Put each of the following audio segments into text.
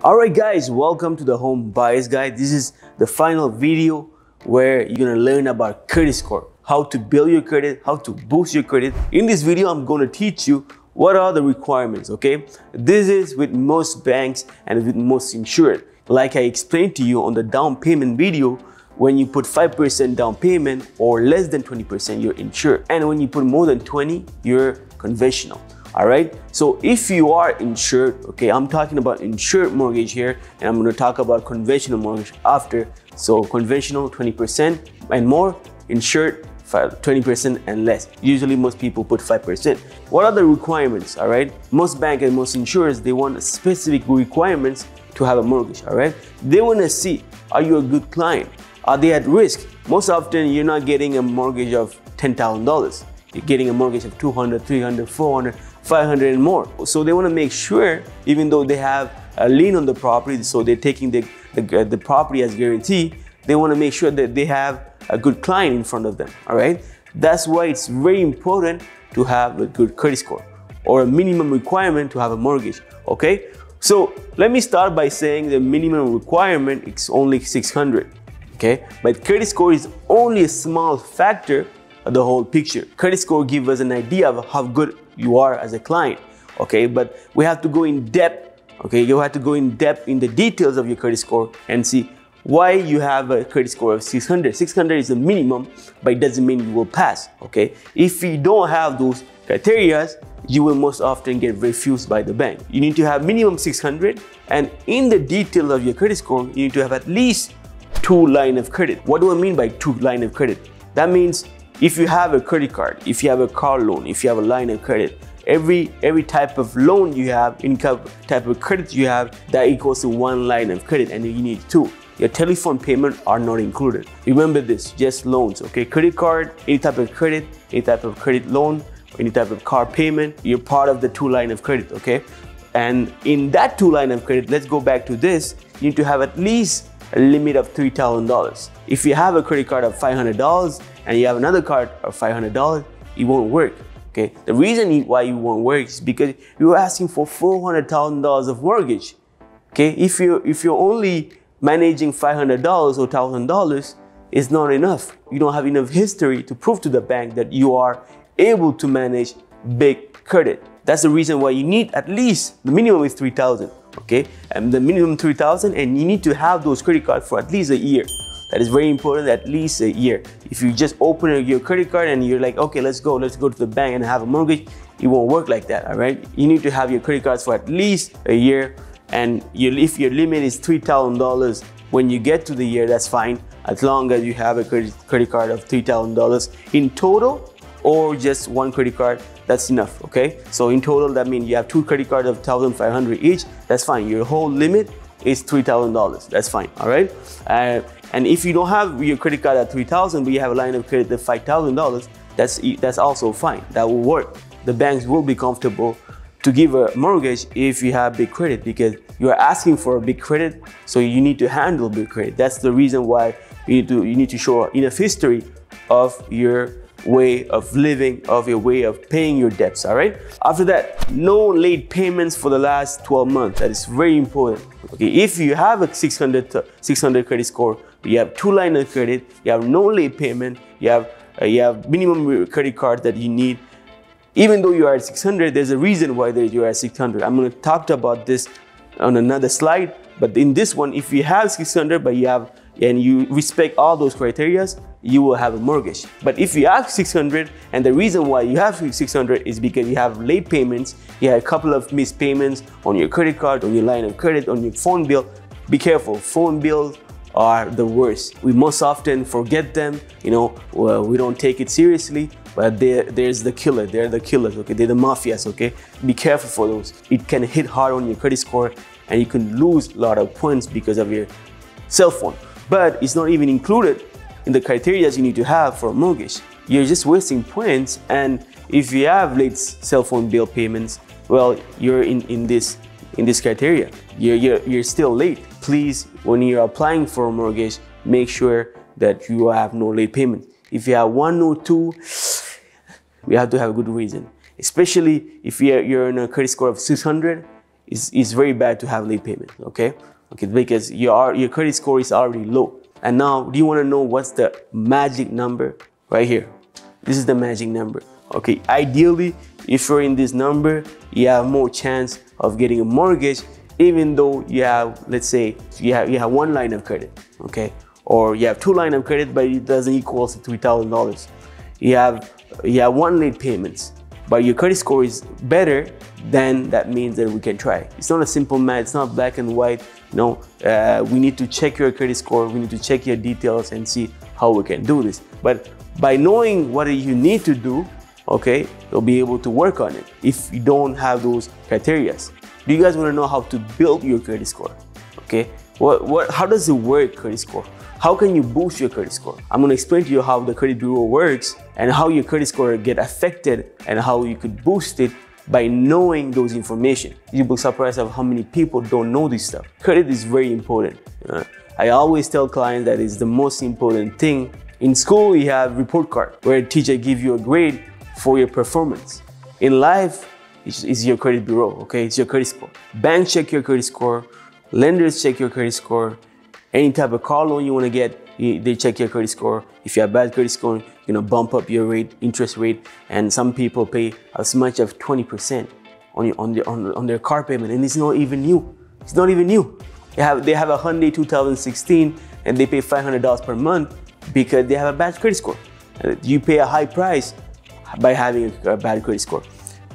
Alright guys, welcome to the Home Buyers Guide. This is the final video where you're going to learn about credit score, how to build your credit, how to boost your credit. In this video, I'm going to teach you what are the requirements, okay? This is with most banks and with most insured. Like I explained to you on the down payment video, when you put 5% down payment or less than 20%, you're insured. And when you put more than 20, you're conventional. All right, so if you are insured, okay, I'm talking about insured mortgage here, and I'm going to talk about conventional mortgage after. So conventional 20% and more, insured 20% and less. Usually most people put 5%. What are the requirements? All right, most banks and most insurers, they want specific requirements to have a mortgage. All right, they want to see, are you a good client? Are they at risk? Most often you're not getting a mortgage of $10,000. You're getting a mortgage of 200, 300, 400, 500 and more. So they want to make sure, even though they have a lien on the property, so they're taking the property as guarantee, they want to make sure that they have a good client in front of them. All right, that's why it's very important to have a good credit score or a minimum requirement to have a mortgage. Okay, so let me start by saying the minimum requirement is only 600. Okay, but credit score is only a small factor of the whole picture. Credit score gives us an idea of how good you are as a client. Okay, but we have to go in depth. Okay, you have to go in depth in the details of your credit score and see why you have a credit score of 600. 600 is the minimum, but it doesn't mean you will pass. Okay, if you don't have those criteria, you will most often get refused by the bank. You need to have minimum 600, and in the detail of your credit score, you need to have at least 2 lines of credit. What do I mean by 2 lines of credit? That means if you have a credit card, if you have a car loan, if you have a line of credit, every type of loan you have, income type of credit you have, that equals to 1 line of credit, and you need 2. Your telephone payment are not included. Remember this, just loans, okay? Credit card, any type of credit loan, any type of car payment, you're part of the 2 line of credit, okay? And in that 2 line of credit, let's go back to this, you need to have at least a limit of $3,000. If you have a credit card of $500 and you have another card of $500, it won't work. Okay, the reason why it won't work is because you're asking for $400,000 of mortgage. Okay, if you're only managing $500 or $1,000, it's not enough. You don't have enough history to prove to the bank that you are able to manage big credit. That's the reason why you need at least the minimum is $3,000. Okay, and the minimum $3,000, and you need to have those credit cards for at least a year. That is very important, at least a year. If you just open your credit card and you're like, okay, let's go to the bank and have a mortgage, it won't work like that. All right, you need to have your credit cards for at least a year, and if your limit is $3,000 when you get to the year, that's fine, as long as you have a credit card of $3,000 in total, or just 1 credit card, that's enough. Okay, so in total, that means you have 2 credit cards of $1,500 each. That's fine. Your whole limit is $3,000. That's fine. All right, and if you don't have your credit card at $3,000, but you have a line of credit of $5,000, that's also fine. That will work. The banks will be comfortable to give a mortgage if you have big credit, because you are asking for a big credit, so you need to handle big credit. That's the reason why you need to show enough history of your way of living, of your way of paying your debts. All right, after that, no late payments for the last 12 months. That is very important. Okay, if you have a 600 credit score, you have 2 lines of credit, you have no late payment, you have minimum credit card that you need, even though you are at 600, there's a reason why you are at 600. I'm going to talk about this on another slide, but in this one, if you have 600 but you respect all those criteria, you will have a mortgage. But if you have 600, and the reason why you have 600 is because you have late payments, you have a couple of missed payments on your credit card, on your line of credit, on your phone bill, be careful. Phone bills are the worst. We most often forget them, you know, we don't take it seriously, but there's the killer. They're the killers, okay? They're the mafias, okay? Be careful for those. It can hit hard on your credit score, and you can lose a lot of points because of your cell phone. But it's not even included in the criteria you need to have for a mortgage. You're just wasting points, and if you have late cell phone bill payments, well, you're in this criteria. You're still late. Please, when you're applying for a mortgage, make sure that you have no late payment. If you have 1 or 2, we have to have a good reason. Especially if you're in a credit score of 600, it's very bad to have late payment, okay? Because your credit score is already low. And now, do you want to know what's the magic number? Right here. This is the magic number. Okay, ideally, if you're in this number, you have more chance of getting a mortgage, even though you have, let's say, you have one line of credit, okay? Or you have two lines of credit, but it doesn't equal to $3,000. You have one late payments, but your credit score is better, then that means that we can try. It's not a simple math, it's not black and white. No, we need to check your credit score, we need to check your details and see how we can do this. But by knowing what you need to do, okay, you'll be able to work on it if you don't have those criteria. Do you guys want to know how to build your credit score? Okay, how does it work, credit score? How can you boost your credit score? I'm going to explain to you how the credit bureau works and how your credit score get affected and how you could boost it by knowing those information. You'll be surprised of how many people don't know this stuff. Credit is very important. I always tell clients that it's the most important thing. In school, you have report card where a teacher gives you a grade for your performance. In life, it's your credit bureau, okay? It's your credit score. Banks check your credit score. Lenders check your credit score. Any type of car loan you want to get, they check your credit score. If you have bad credit score, you're gonna bump up your interest rate, and some people pay as much as 20% on their car payment, and it's not even new. It's not even new. They have a Hyundai 2016, and they pay $500 per month because they have a bad credit score. You pay a high price by having a bad credit score.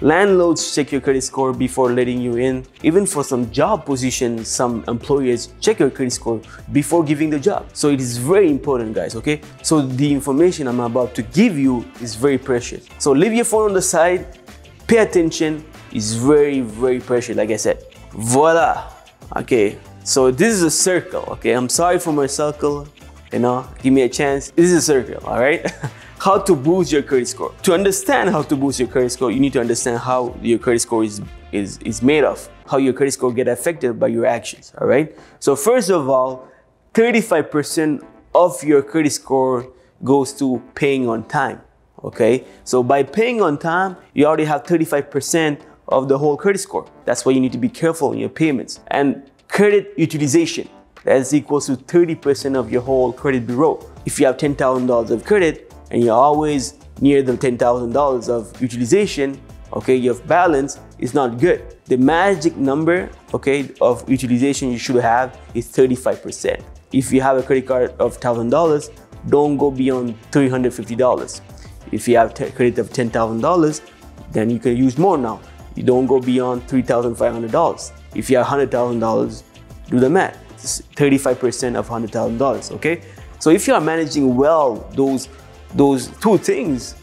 Landlords check your credit score before letting you in. Even for some job positions, some employers check your credit score before giving the job. So it is very important, guys, okay? So the information I'm about to give you is very precious. So leave your phone on the side, pay attention. It's very, very precious, like I said. Voila, okay? So this is a circle, okay? I'm sorry for my circle, give me a chance. This is a circle, all right? How to boost your credit score. To understand how to boost your credit score, you need to understand how your credit score is made of, how your credit score get affected by your actions, all right? So first of all, 35% of your credit score goes to paying on time, okay? So by paying on time, you already have 35% of the whole credit score. That's why you need to be careful in your payments. And credit utilization, that is equal to 30% of your whole credit bureau. If you have $10,000 of credit, and you're always near the $10,000 of utilization, okay, your balance is not good. The magic number, okay, of utilization you should have is 35%. If you have a credit card of $1,000, don't go beyond $350. If you have credit of $10,000, then you can use more now. You don't go beyond $3,500. If you have $100,000, do the math. It's 35% of $100,000, okay? So if you are managing well those two things,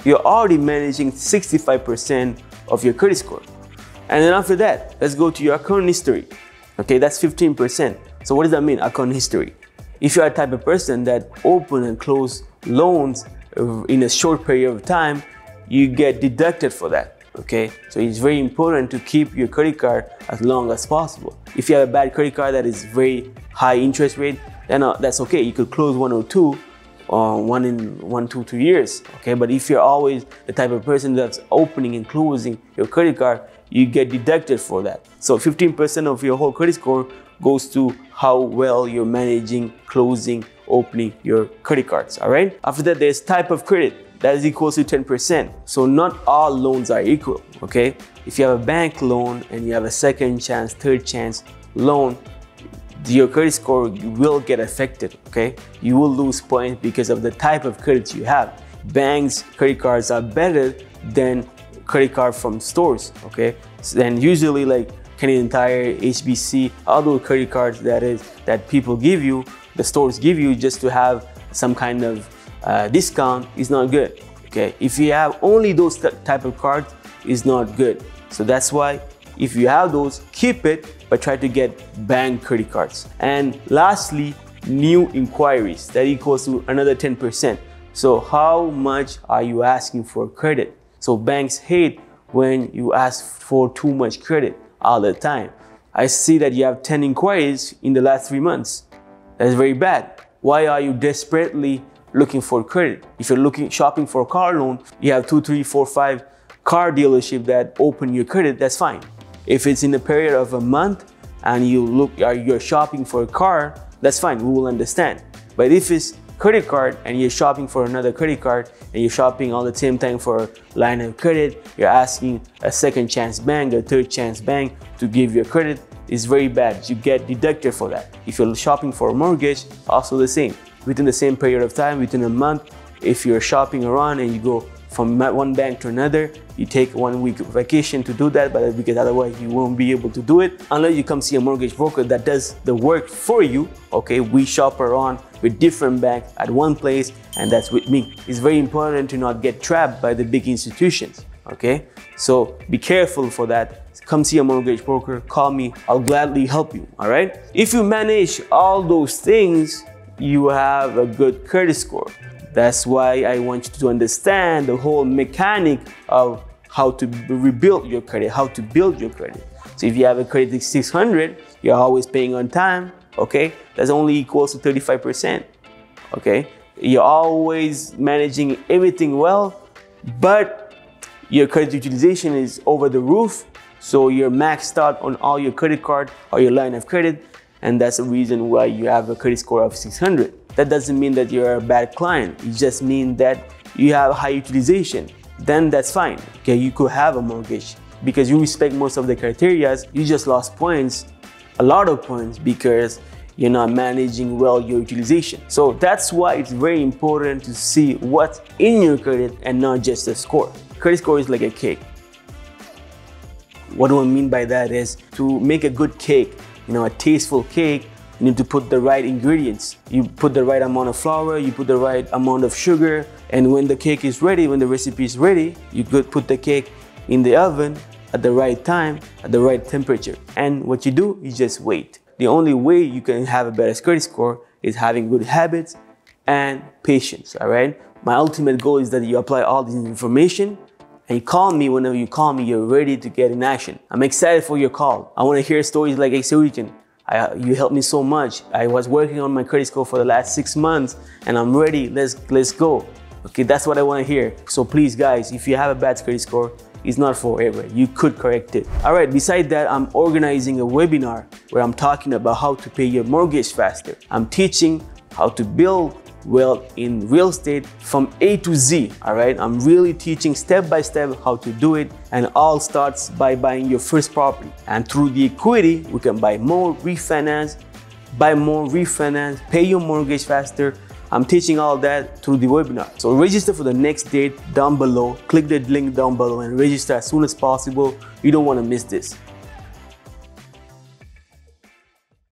you're already managing 65% of your credit score. And then after that, let's go to your account history. Okay, that's 15%. So what does that mean, account history? If you are a type of person that open and close loans in a short period of time, you get deducted for that. Okay, so it's very important to keep your credit card as long as possible. If you have a bad credit card that is very high interest rate, then that's okay. You could close one or two, 2 years, okay? But if you're always the type of person that's opening and closing your credit card, you get deducted for that. So 15% of your whole credit score goes to how well you're managing, closing, opening your credit cards, all right? After that, there's type of credit. That is equal to 10%. So not all loans are equal, okay? If you have a bank loan and you have a second chance, third chance loan, your credit score will get affected, okay? You will lose points because of the type of credits you have. Banks' credit cards are better than credit card from stores, okay? And usually like Canadian Tire, HBC, all those credit cards that people give you, the stores give you just to have some kind of discount is not good, okay? If you have only those type of cards, it's not good. So that's why if you have those, keep it, but try to get bank credit cards. And lastly, new inquiries, that equals to another 10%. So how much are you asking for credit? So banks hate when you ask for too much credit all the time. I see that you have 10 inquiries in the last 3 months. That's very bad. Why are you desperately looking for credit? If you're shopping for a car loan, you have 2, 3, 4, 5 car dealership that open your credit, that's fine. If it's in a period of a month and you're shopping for a car, that's fine, we will understand. But if it's credit card and you're shopping for another credit card and you're shopping all the same time for a line of credit, you're asking a second chance bank, a third chance bank to give you a credit, it's very bad. You get deducted for that. If you're shopping for a mortgage, also the same. Within the same period of time, within a month, if you're shopping around and you go from one bank to another, you take 1 week vacation to do that, but because otherwise you won't be able to do it unless you come see a mortgage broker that does the work for you. Okay, we shop around with different banks at one place, and that's with me. It's very important to not get trapped by the big institutions. Okay, so be careful for that. Come see a mortgage broker, call me, I'll gladly help you. All right, if you manage all those things, you have a good credit score. That's why I want you to understand the whole mechanic of how to rebuild your credit, how to build your credit. So if you have a credit of 600, you're always paying on time, okay? That's only equals to 35%, okay? You're always managing everything well, but your credit utilization is over the roof, so you're maxed out on all your credit card or your line of credit, and that's the reason why you have a credit score of 600. That doesn't mean that you're a bad client. It just means that you have high utilization. Then that's fine. Okay, you could have a mortgage because you respect most of the criteria. You just lost points, a lot of points, because you're not managing well your utilization. So that's why it's very important to see what's in your credit and not just the score. Credit score is like a cake. What do I mean by that is to make a good cake, a tasteful cake, you need to put the right ingredients. You put the right amount of flour, you put the right amount of sugar, and when the cake is ready, when the recipe is ready, you could put the cake in the oven at the right time, at the right temperature. And what you do, you just wait. The only way you can have a better credit score is having good habits and patience, all right? My ultimate goal is that you apply all this information and you call me. Whenever you call me, you're ready to get in action. I'm excited for your call. I want to hear stories like, hey, Serujan, you helped me so much. I was working on my credit score for the last 6 months and I'm ready. Let's go. Okay, that's what I want to hear. So please, guys, if you have a bad credit score, it's not forever. You could correct it. All right, beside that, I'm organizing a webinar where I'm talking about how to pay your mortgage faster. I'm teaching how to build wealth in real estate from A to Z, all right? I'm really teaching step by step how to do it, and all starts by buying your first property. And through the equity, we can buy more, refinance, pay your mortgage faster. I'm teaching all that through the webinar. So register for the next date down below. Click the link down below and register as soon as possible. You don't want to miss this.